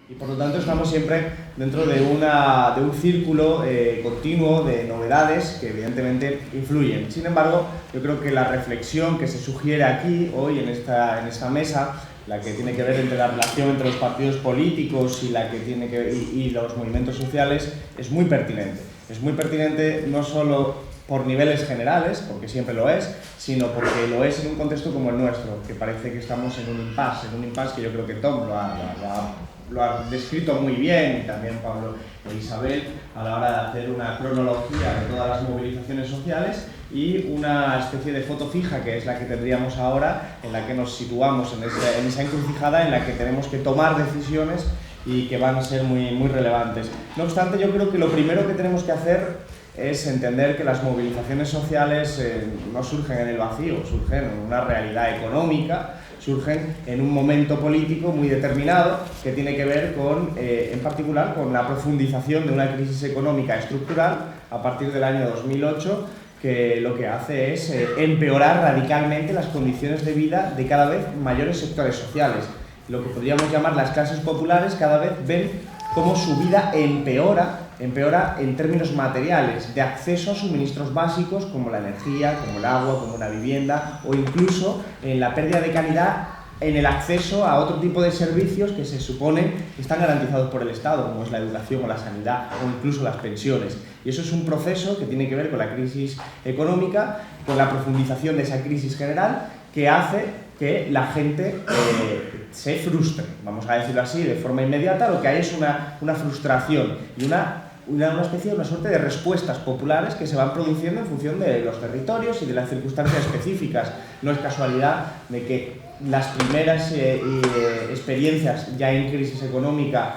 Y por lo tanto estamos siempre dentro de un círculo continuo de novedades que evidentemente influyen. Sin embargo, yo creo que la reflexión que se sugiere aquí hoy en esta mesa, la que tiene que ver entre la relación entre los partidos políticos y la que tiene que ver, y los movimientos sociales, es muy pertinente. Es muy pertinente no solo por niveles generales, porque siempre lo es, sino porque lo es en un contexto como el nuestro, que parece que estamos en un impasse que yo creo que Tom lo ha descrito muy bien, y también Pablo e Isabel, a la hora de hacer una cronología de todas las movilizaciones sociales y una especie de foto fija, que es la que tendríamos ahora, en la que nos situamos en esa encrucijada en la que tenemos que tomar decisiones y que van a ser muy relevantes. No obstante, yo creo que lo primero que tenemos que hacer es entender que las movilizaciones sociales no surgen en el vacío, surgen en una realidad económica, surgen en un momento político muy determinado que tiene que ver en particular con la profundización de una crisis económica estructural a partir del año 2008, que lo que hace es empeorar radicalmente las condiciones de vida de cada vez mayores sectores sociales. Lo que podríamos llamar las clases populares cada vez ven cómo su vida empeora en términos materiales, de acceso a suministros básicos como la energía, como el agua, como una vivienda, o incluso en la pérdida de calidad en el acceso a otro tipo de servicios que se supone que están garantizados por el Estado, como es la educación o la sanidad o incluso las pensiones. Y eso es un proceso que tiene que ver con la crisis económica, con la profundización de esa crisis general, que hace que la gente se frustre, vamos a decirlo así, de forma inmediata. Lo que hay es una frustración y una suerte de respuestas populares que se van produciendo en función de los territorios y de las circunstancias específicas. No es casualidad de que las primeras experiencias ya en crisis económica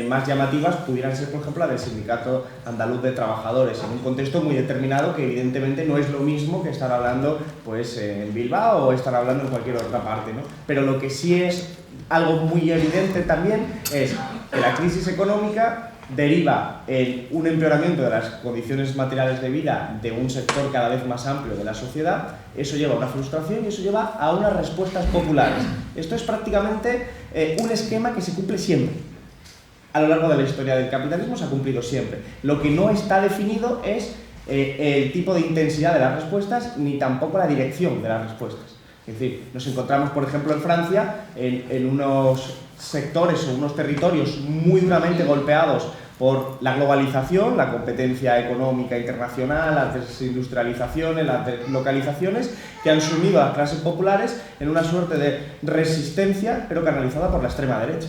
más llamativas pudieran ser, por ejemplo, la del Sindicato Andaluz de Trabajadores, en un contexto muy determinado que evidentemente no es lo mismo que estar hablando pues, en Bilbao o estar hablando en cualquier otra parte, ¿no? Pero lo que sí es algo muy evidente también es que la crisis económica deriva en un empeoramiento de las condiciones materiales de vida de un sector cada vez más amplio de la sociedad. Eso lleva a una frustración y eso lleva a unas respuestas populares. Esto es prácticamente un esquema que se cumple siempre. A lo largo de la historia del capitalismo se ha cumplido siempre. Lo que no está definido es el tipo de intensidad de las respuestas ni tampoco la dirección de las respuestas. Es decir, nos encontramos, por ejemplo, en Francia en unos sectores o unos territorios muy duramente golpeados por la globalización, la competencia económica internacional, las desindustrializaciones, las deslocalizaciones, que han sumido a las clases populares en una suerte de resistencia, pero canalizada por la extrema derecha.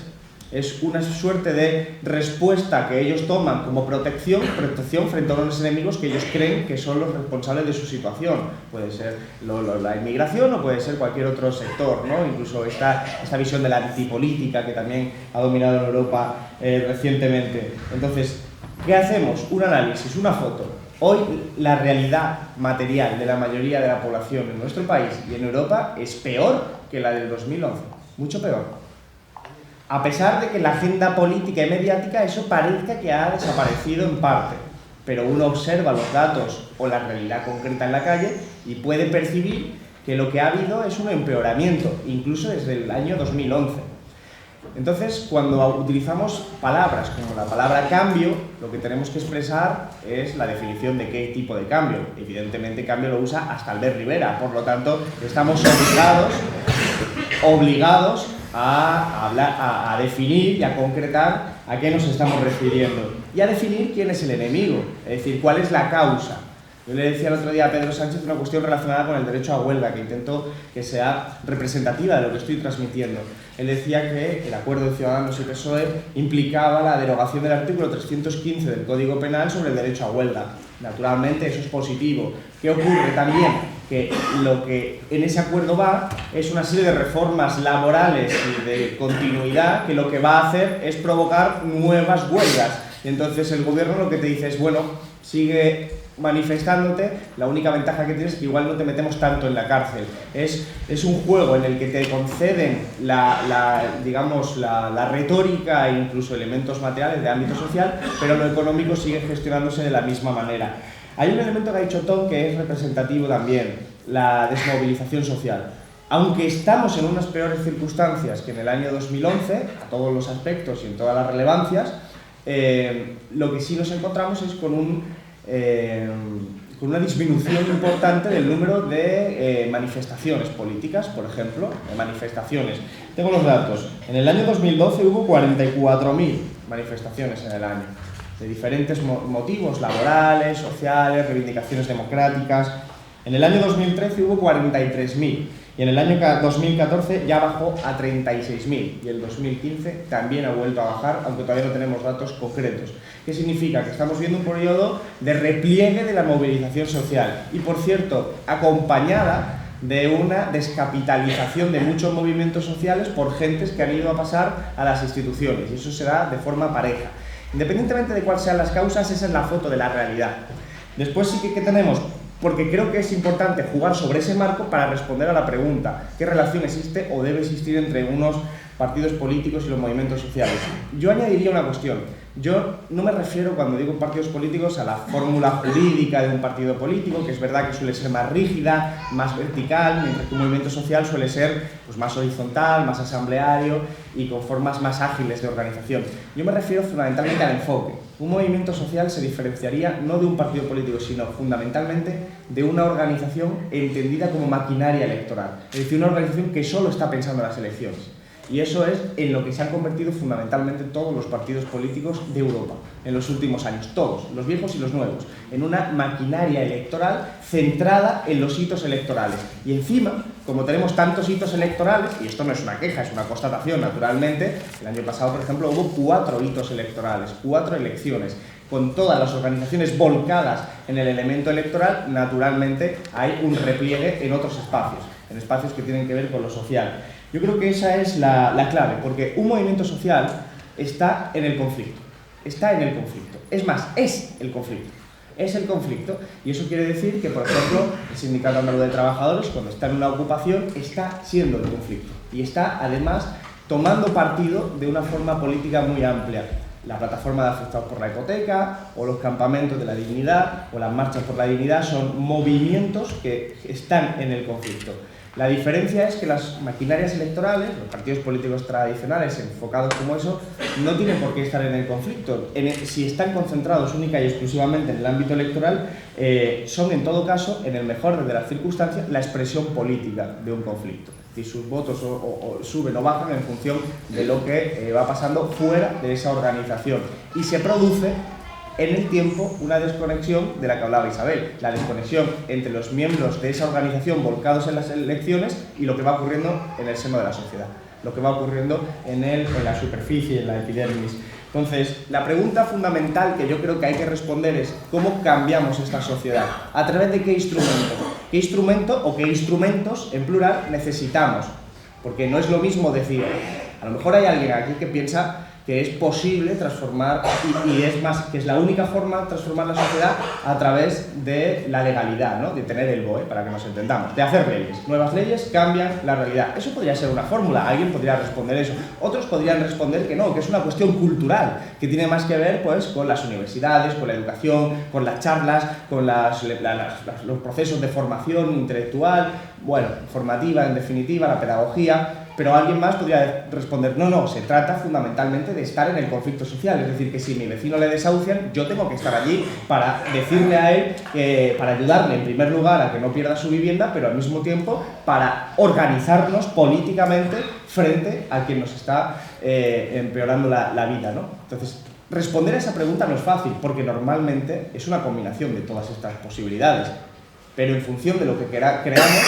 Es una suerte de respuesta que ellos toman como protección frente a unos enemigos que ellos creen que son los responsables de su situación. Puede ser la inmigración o puede ser cualquier otro sector, ¿no? Incluso esta visión de la antipolítica que también ha dominado en Europa recientemente. Entonces, ¿qué hacemos? Un análisis, una foto. Hoy la realidad material de la mayoría de la población en nuestro país y en Europa es peor que la del 2011, mucho peor. A pesar de que en la agenda política y mediática eso parezca que ha desaparecido en parte, pero uno observa los datos o la realidad concreta en la calle y puede percibir que lo que ha habido es un empeoramiento, incluso desde el año 2011. Entonces, cuando utilizamos palabras como la palabra cambio, lo que tenemos que expresar es la definición de qué tipo de cambio. Evidentemente, cambio lo usa hasta Albert Rivera, por lo tanto, estamos obligados a definir y a concretar a qué nos estamos refiriendo y a definir quién es el enemigo, es decir, cuál es la causa. Yo le decía el otro día a Pedro Sánchez una cuestión relacionada con el derecho a huelga, que intento que sea representativa de lo que estoy transmitiendo. Él decía que el acuerdo de Ciudadanos y PSOE implicaba la derogación del artículo 315 del Código Penal sobre el derecho a huelga. Naturalmente eso es positivo. ¿Qué ocurre también? Que lo que en ese acuerdo va es una serie de reformas laborales y de continuidad que lo que va a hacer es provocar nuevas huelgas. Y entonces el gobierno lo que te dice es, bueno, sigue manifestándote, la única ventaja que tienes es que igual no te metemos tanto en la cárcel. Es un juego en el que te conceden digamos, la retórica e incluso elementos materiales de ámbito social, pero lo económico sigue gestionándose de la misma manera. Hay un elemento que ha dicho Tom que es representativo también, la desmovilización social. aunque estamos en unas peores circunstancias que en el año 2011, a todos los aspectos y en todas las relevancias, lo que sí nos encontramos es con una disminución importante del número de manifestaciones políticas, por ejemplo, de manifestaciones. Tengo los datos. En el año 2012 hubo 44.000 manifestaciones en el año, de diferentes motivos, laborales, sociales, reivindicaciones democráticas. En el año 2013 hubo 43.000 y en el año 2014 ya bajó a 36.000 y el 2015 también ha vuelto a bajar, aunque todavía no tenemos datos concretos. ¿Qué significa? Que estamos viendo un periodo de repliegue de la movilización social y, por cierto, acompañada de una descapitalización de muchos movimientos sociales por gentes que han ido a pasar a las instituciones, y eso se da de forma pareja. Independientemente de cuáles sean las causas, esa es la foto de la realidad. Después sí que tenemos, porque creo que es importante jugar sobre ese marco para responder a la pregunta: ¿qué relación existe o debe existir entre unos partidos políticos y los movimientos sociales? Yo añadiría una cuestión. Yo no me refiero, cuando digo partidos políticos, a la fórmula jurídica de un partido político, que es verdad que suele ser más rígida, más vertical, mientras que un movimiento social suele ser pues, más horizontal, más asambleario y con formas más ágiles de organización. Yo me refiero fundamentalmente al enfoque. Un movimiento social se diferenciaría no de un partido político, sino fundamentalmente de una organización entendida como maquinaria electoral, es decir, una organización que solo está pensando en las elecciones. Y eso es en lo que se han convertido fundamentalmente todos los partidos políticos de Europa en los últimos años, todos, los viejos y los nuevos, en una maquinaria electoral centrada en los hitos electorales. Y encima, como tenemos tantos hitos electorales, y esto no es una queja, es una constatación naturalmente, el año pasado, por ejemplo, hubo 4 hitos electorales, 4 elecciones, con todas las organizaciones volcadas en el elemento electoral, naturalmente hay un repliegue en otros espacios, en espacios que tienen que ver con lo social. Yo creo que esa es la clave, porque un movimiento social está en el conflicto, es más, es el conflicto, y eso quiere decir que, por ejemplo, el Sindicato Andaluz de Trabajadores, cuando está en una ocupación, está siendo el conflicto, y está, además, tomando partido de una forma política muy amplia. La plataforma de afectados por la hipoteca, o los campamentos de la dignidad, o las marchas por la dignidad, son movimientos que están en el conflicto. La diferencia es que las maquinarias electorales, los partidos políticos tradicionales enfocados como eso, no tienen por qué estar en el conflicto. Si están concentrados única y exclusivamente en el ámbito electoral, son en todo caso, en el mejor de las circunstancias, la expresión política de un conflicto. Si sus votos o suben o bajan en función de lo que va pasando fuera de esa organización. Y se produce en el tiempo una desconexión de la que hablaba Isabel, la desconexión entre los miembros de esa organización volcados en las elecciones y lo que va ocurriendo en el seno de la sociedad, lo que va ocurriendo en la superficie, en la epidermis. Entonces, la pregunta fundamental que yo creo que hay que responder es: ¿cómo cambiamos esta sociedad? ¿A través de qué instrumento? ¿Qué instrumento o qué instrumentos, en plural, necesitamos? Porque no es lo mismo decir, a lo mejor hay alguien aquí que piensa que es posible transformar, y es más, que es la única forma de transformar la sociedad a través de la legalidad, ¿no? De tener el BOE, para que nos entendamos, de hacer leyes. Nuevas leyes cambian la realidad. Eso podría ser una fórmula, alguien podría responder eso. Otros podrían responder que no, que es una cuestión cultural, que tiene más que ver pues, con las universidades, con la educación, con las charlas, con los procesos de formación intelectual, bueno, formativa en definitiva, la pedagogía. Pero alguien más podría responder, no, se trata fundamentalmente de estar en el conflicto social, es decir, que si mi vecino le desahucian, yo tengo que estar allí para decirle a él, para ayudarle en primer lugar a que no pierda su vivienda, pero al mismo tiempo para organizarnos políticamente frente a quien nos está empeorando la vida, ¿no? Entonces, responder a esa pregunta no es fácil, porque normalmente es una combinación de todas estas posibilidades, pero en función de lo que creamos,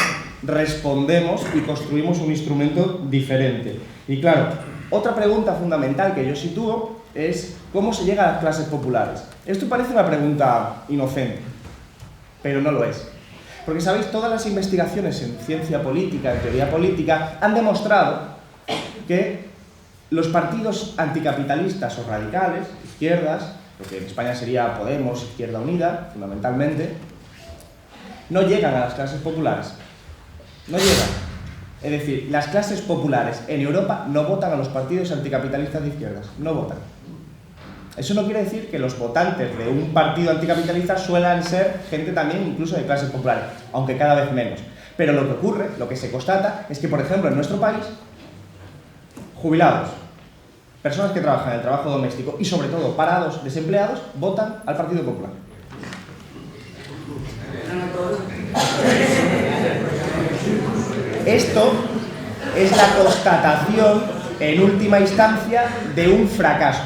respondemos y construimos un instrumento diferente. Y claro, otra pregunta fundamental que yo sitúo es ¿cómo se llega a las clases populares? Esto parece una pregunta inocente, pero no lo es. Porque, ¿sabéis? Todas las investigaciones en ciencia política, en teoría política, han demostrado que los partidos anticapitalistas o radicales, izquierdas, lo que en España sería Podemos, Izquierda Unida, fundamentalmente, no llegan a las clases populares. No llegan. Es decir, las clases populares en Europa no votan a los partidos anticapitalistas de izquierdas. No votan. Eso no quiere decir que los votantes de un partido anticapitalista suelan ser gente también incluso de clases populares, aunque cada vez menos. Pero lo que ocurre, lo que se constata, es que, por ejemplo, en nuestro país, jubilados, personas que trabajan en el trabajo doméstico y, sobre todo, parados, desempleados, votan al Partido Popular. Esto es la constatación, en última instancia, de un fracaso.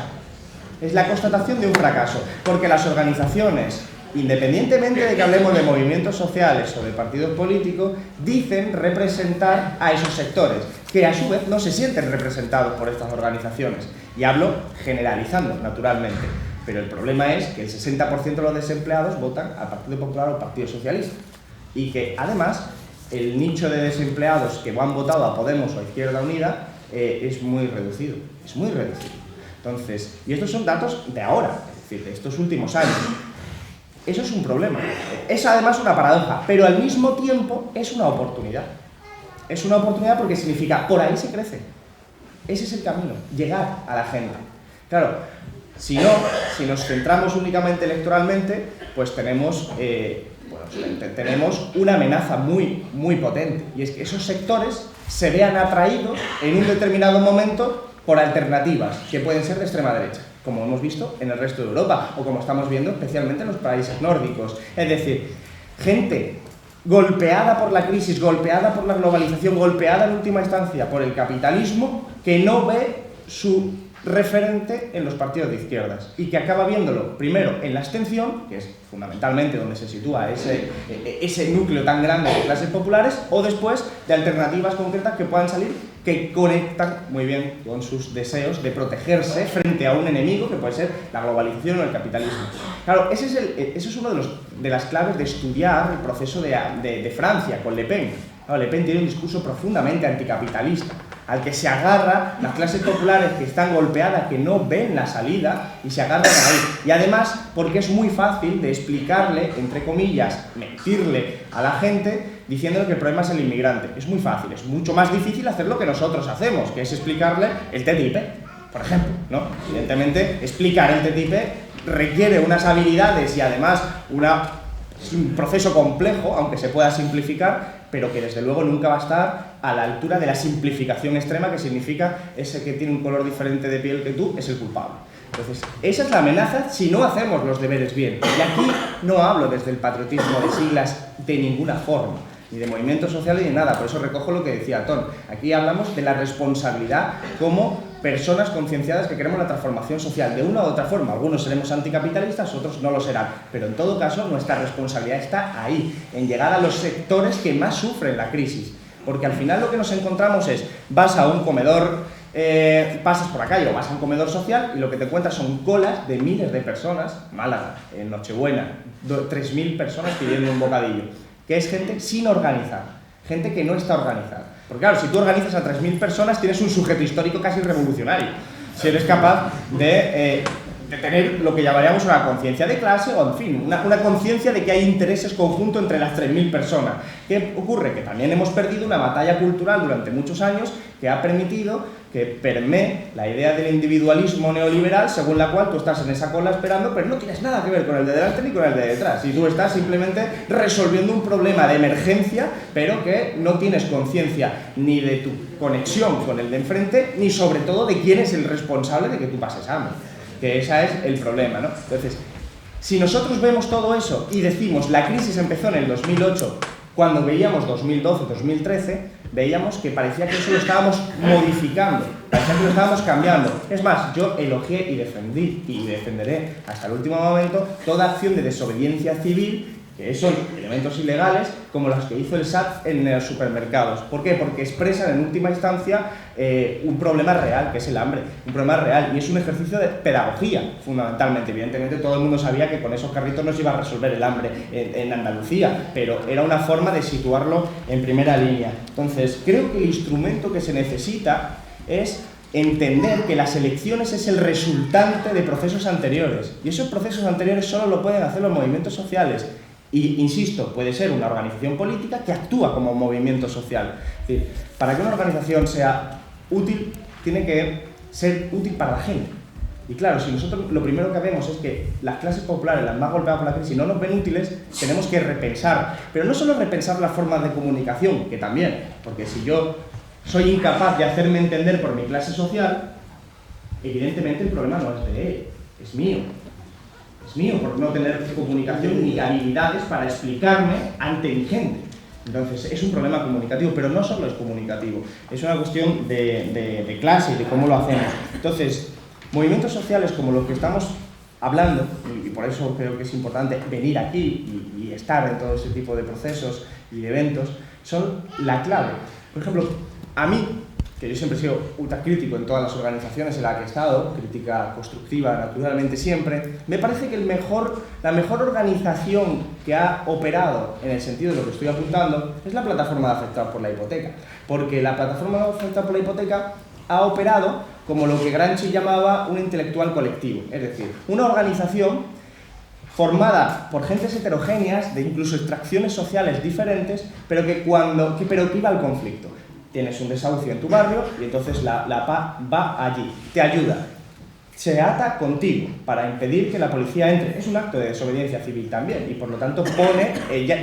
Es la constatación de un fracaso, porque las organizaciones, independientemente de que hablemos de movimientos sociales o de partidos políticos, dicen representar a esos sectores, que a su vez no se sienten representados por estas organizaciones. Y hablo generalizando, naturalmente. Pero el problema es que el 60% de los desempleados votan al Partido Popular o al Partido Socialista. Y que, además, el nicho de desempleados que han votado a Podemos o a Izquierda Unida es muy reducido. Es muy reducido. Entonces, y estos son datos de ahora, es decir, de estos últimos años. Eso es un problema. Es además una paradoja, pero al mismo tiempo es una oportunidad. Es una oportunidad porque significa, por ahí se crece. Ese es el camino, llegar a la gente. Claro, si nos centramos únicamente electoralmente, pues tenemos una amenaza muy, muy potente. Y es que esos sectores se vean atraídos en un determinado momento por alternativas que pueden ser de extrema derecha, como hemos visto en el resto de Europa, o como estamos viendo especialmente en los países nórdicos. Es decir, gente golpeada por la crisis, golpeada por la globalización, golpeada en última instancia por el capitalismo, que no ve su referente en los partidos de izquierdas y que acaba viéndolo primero en la abstención, que es fundamentalmente donde se sitúa ese núcleo tan grande de clases populares, o después de alternativas concretas que puedan salir que conectan muy bien con sus deseos de protegerse frente a un enemigo que puede ser la globalización o el capitalismo. Claro, ese es uno de las claves de estudiar el proceso de Francia con Le Pen. Claro, Le Pen tiene un discurso profundamente anticapitalista, al que se agarra las clases populares que están golpeadas, que no ven la salida y se agarran ahí. Y además, porque es muy fácil de explicarle, entre comillas, mentirle a la gente diciéndole que el problema es el inmigrante. Es muy fácil, es mucho más difícil hacer lo que nosotros hacemos, que es explicarle el TTIP, por ejemplo, ¿no? Evidentemente, explicar el TTIP requiere unas habilidades y además es un proceso complejo, aunque se pueda simplificar, pero que desde luego nunca va a estar a la altura de la simplificación extrema, que significa ese que tiene un color diferente de piel que tú es el culpable. Entonces, esa es la amenaza si no hacemos los deberes bien. Y aquí no hablo desde el patriotismo de siglas de ninguna forma, ni de movimientos sociales ni nada, por eso recojo lo que decía Ton. Aquí hablamos de la responsabilidad como personas concienciadas que queremos la transformación social de una u otra forma. Algunos seremos anticapitalistas, otros no lo serán, pero en todo caso nuestra responsabilidad está ahí, en llegar a los sectores que más sufren la crisis, porque al final lo que nos encontramos es, vas a un comedor, pasas por la calle o vas a un comedor social y lo que te encuentras son colas de miles de personas, Málaga, en Nochebuena, 3.000 personas pidiendo un bocadillo, que es gente sin organizar, gente que no está organizada. Porque claro, si tú organizas a 3.000 personas, tienes un sujeto histórico casi revolucionario. Si eres capaz de tener lo que llamaríamos una conciencia de clase, o en fin, una conciencia de que hay intereses conjuntos entre las 3.000 personas. ¿Qué ocurre? Que también hemos perdido una batalla cultural durante muchos años que ha permitido que permee la idea del individualismo neoliberal, según la cual tú estás en esa cola esperando, pero no tienes nada que ver con el de delante ni con el de detrás. Y tú estás simplemente resolviendo un problema de emergencia, pero que no tienes conciencia ni de tu conexión con el de enfrente, ni sobre todo de quién es el responsable de que tú pases hambre. Que ese es el problema, ¿no? Entonces, si nosotros vemos todo eso y decimos la crisis empezó en el 2008, cuando veíamos 2012, 2013, veíamos que parecía que eso lo estábamos modificando, parecía que lo estábamos cambiando. Es más, yo elogié y defendí y defenderé hasta el último momento toda acción de desobediencia civil, que son elementos ilegales, como los que hizo el SAT en los supermercados. ¿Por qué? Porque expresan en última instancia un problema real, que es el hambre, un problema real, y es un ejercicio de pedagogía, fundamentalmente. Evidentemente todo el mundo sabía que con esos carritos no se iba a resolver el hambre en Andalucía, pero era una forma de situarlo en primera línea. Entonces, creo que el instrumento que se necesita es entender que las elecciones es el resultante de procesos anteriores, y esos procesos anteriores solo lo pueden hacer los movimientos sociales. Y, insisto, puede ser una organización política que actúa como movimiento social. Es decir, para que una organización sea útil, tiene que ser útil para la gente. Y claro, si nosotros lo primero que vemos es que las clases populares, las más golpeadas por la crisis, no nos ven útiles, tenemos que repensar. Pero no solo repensar las formas de comunicación, que también, porque si yo soy incapaz de hacerme entender por mi clase social, evidentemente el problema no es de él, es mío. Es mío por no tener comunicación ni habilidades para explicarme ante mi gente. Entonces, es un problema comunicativo, pero no solo es comunicativo, es una cuestión de clase y de cómo lo hacemos. Entonces, movimientos sociales como los que estamos hablando, y por eso creo que es importante venir aquí y estar en todo ese tipo de procesos y de eventos, son la clave. Por ejemplo, a mí, que yo siempre he sido ultra crítico en todas las organizaciones en las que he estado, crítica constructiva naturalmente siempre, me parece que la mejor organización que ha operado en el sentido de lo que estoy apuntando es la plataforma de afectados por la hipoteca, porque la plataforma de afectados por la hipoteca ha operado como lo que Gramsci llamaba un intelectual colectivo, es decir, una organización formada por gentes heterogéneas, de incluso extracciones sociales diferentes, pero que iba al conflicto. Tienes un desahucio en tu barrio y entonces la PA va allí, te ayuda, se ata contigo para impedir que la policía entre. Es un acto de desobediencia civil también y por lo tanto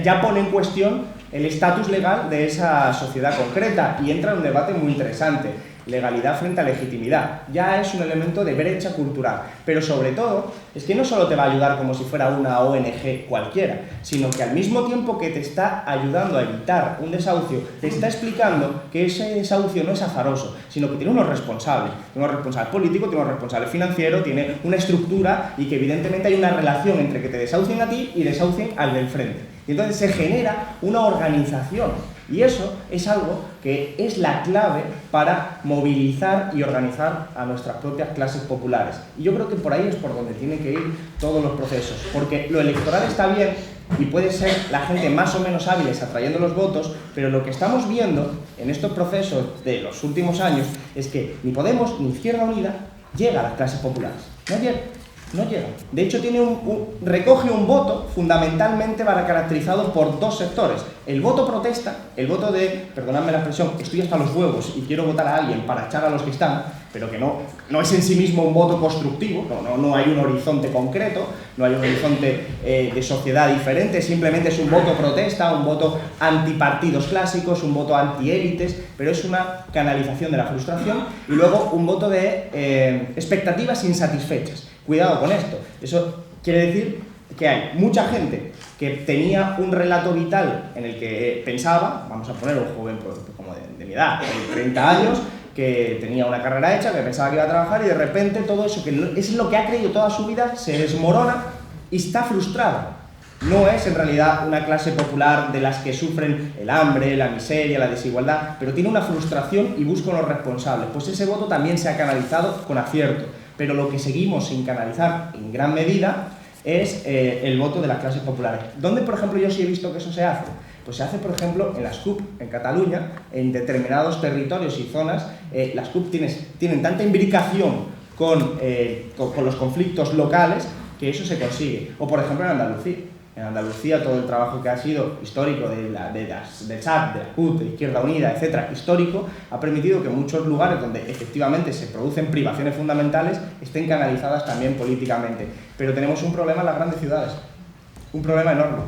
ya pone en cuestión el estatus legal de esa sociedad concreta y entra en un debate muy interesante. Legalidad frente a legitimidad. Ya es un elemento de brecha cultural. Pero sobre todo, es que no solo te va a ayudar como si fuera una ONG cualquiera, sino que al mismo tiempo que te está ayudando a evitar un desahucio, te está explicando que ese desahucio no es azaroso, sino que tiene unos responsables. Tiene unos responsables políticos, tiene unos responsables financieros, tiene una estructura y que evidentemente hay una relación entre que te desahucien a ti y desahucien al del frente. Y entonces se genera una organización. Y eso es algo que es la clave para movilizar y organizar a nuestras propias clases populares. Y yo creo que por ahí es por donde tienen que ir todos los procesos. Porque lo electoral está bien y puede ser la gente más o menos hábiles atrayendo los votos, pero lo que estamos viendo en estos procesos de los últimos años es que ni Podemos ni Izquierda Unida llega a las clases populares. No llega. De hecho, recoge un voto fundamentalmente caracterizado por dos sectores. El voto protesta, el voto de, perdonadme la expresión, estoy hasta los huevos y quiero votar a alguien para echar a los que están, pero que no es en sí mismo un voto constructivo, no hay un horizonte concreto, no hay un horizonte de sociedad diferente, simplemente es un voto protesta, un voto antipartidos clásicos, un voto antiélites, pero es una canalización de la frustración y luego un voto de expectativas insatisfechas. Cuidado con esto, eso quiere decir que hay mucha gente que tenía un relato vital en el que pensaba, vamos a poner un joven como de mi edad, de 30 años, que tenía una carrera hecha, que pensaba que iba a trabajar y de repente todo eso, que es lo que ha creído toda su vida, se desmorona y está frustrado. No es en realidad una clase popular de las que sufren el hambre, la miseria, la desigualdad, pero tiene una frustración y busca unos responsables. Pues ese voto también se ha canalizado con acierto. Pero lo que seguimos sin canalizar en gran medida es el voto de las clases populares. ¿Dónde, por ejemplo, yo sí he visto que eso se hace? Pues se hace, por ejemplo, en las CUP, en Cataluña, en determinados territorios y zonas. Las CUP tienen tanta imbricación con los conflictos locales que eso se consigue. O, por ejemplo, en Andalucía. En Andalucía todo el trabajo que ha sido histórico de CHAP, de la CUT, de Izquierda Unida, etcétera, histórico, ha permitido que muchos lugares donde efectivamente se producen privaciones fundamentales estén canalizadas también políticamente. Pero tenemos un problema en las grandes ciudades, un problema enorme.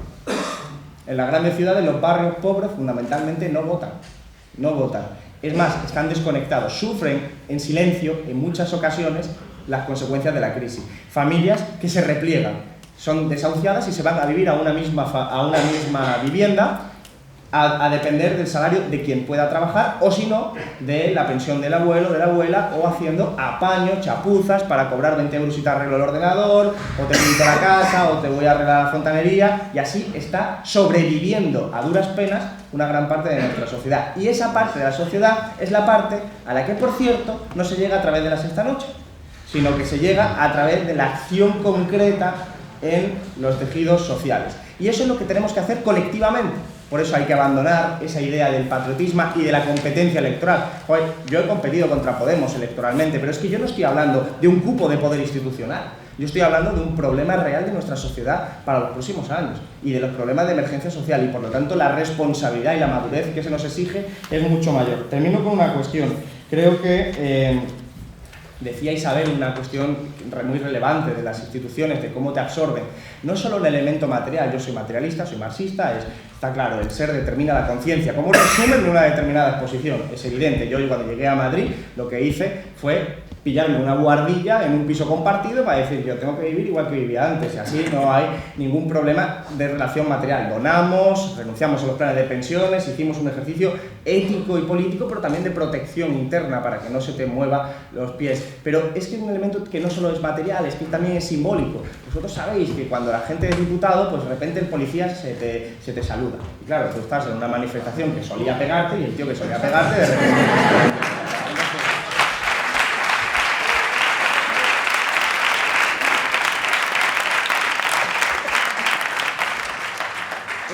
En las grandes ciudades los barrios pobres fundamentalmente no votan. Es más, están desconectados, sufren en silencio en muchas ocasiones las consecuencias de la crisis. Familias que se repliegan, son desahuciadas y se van a vivir a una misma vivienda a depender del salario de quien pueda trabajar o si no, de la pensión del abuelo, de la abuela o haciendo apaños, chapuzas para cobrar 20 euros y te arreglo el ordenador o te pinto la casa o te voy a arreglar la fontanería y así está sobreviviendo a duras penas una gran parte de nuestra sociedad. Y esa parte de la sociedad es la parte a la que, por cierto, no se llega a través de la sexta noche, sino que se llega a través de la acción concreta en los tejidos sociales. Y eso es lo que tenemos que hacer colectivamente. Por eso hay que abandonar esa idea del patriotismo y de la competencia electoral. Joder, yo he competido contra Podemos electoralmente, pero es que yo no estoy hablando de un cupo de poder institucional. Yo estoy hablando de un problema real de nuestra sociedad para los próximos años y de los problemas de emergencia social y por lo tanto la responsabilidad y la madurez que se nos exige es mucho mayor. Termino con una cuestión. Creo que Decía Isabel una cuestión muy relevante de las instituciones, de cómo te absorben. No es solo un elemento material, yo soy materialista, soy marxista, está claro, el ser determina la conciencia. ¿Cómo resumen en una determinada exposición? Es evidente, yo cuando llegué a Madrid lo que hice fue pillarme una buhardilla en un piso compartido para decir yo tengo que vivir igual que vivía antes y así no hay ningún problema de relación material. Donamos, renunciamos a los planes de pensiones, hicimos un ejercicio ético y político, pero también de protección interna para que no se te mueva los pies. Pero es que es un elemento que no solo es material, es que también es simbólico. Vosotros sabéis que cuando la gente es diputado, pues de repente el policía se te saluda. Y claro, tú estás en una manifestación que solía pegarte y el tío que solía pegarte de repente...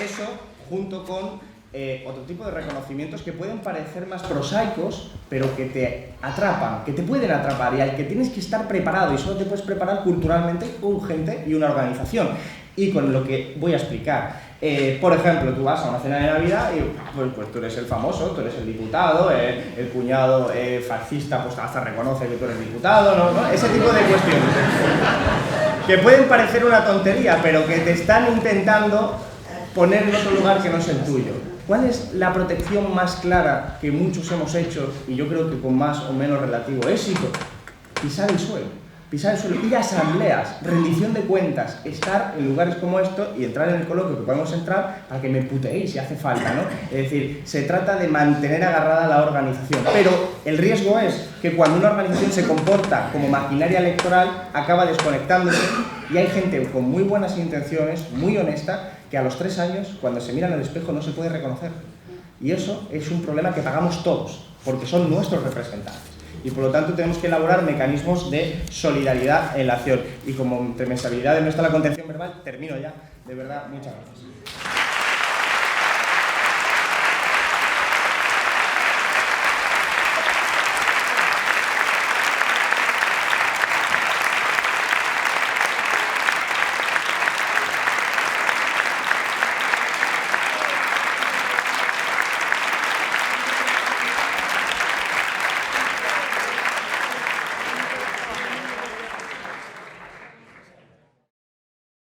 Eso, junto con otro tipo de reconocimientos que pueden parecer más prosaicos, pero que te atrapan, que te pueden atrapar y al que tienes que estar preparado y solo te puedes preparar culturalmente con gente y una organización. Y con lo que voy a explicar. Por ejemplo, tú vas a una cena de Navidad y pues tú eres el famoso, tú eres el diputado, el cuñado fascista pues hasta reconoce que tú eres diputado, ¿no? Ese tipo de cuestiones. Que pueden parecer una tontería, pero que te están intentando poner en otro lugar que no es el tuyo. ¿Cuál es la protección más clara que muchos hemos hecho, y yo creo que con más o menos relativo éxito? Pisar el suelo, ir a asambleas, rendición de cuentas, estar en lugares como esto y entrar en el coloquio que podemos entrar para que me puteéis si hace falta, ¿no? Es decir, se trata de mantener agarrada la organización, pero el riesgo es que cuando una organización se comporta como maquinaria electoral, acaba desconectándose y hay gente con muy buenas intenciones, muy honesta, que a los 3 años, cuando se mira en el espejo, no se puede reconocer. Y eso es un problema que pagamos todos, porque son nuestros representantes. Y por lo tanto tenemos que elaborar mecanismos de solidaridad en la acción. Y como entre mensalidades no está la contención verbal, termino ya. De verdad, muchas gracias.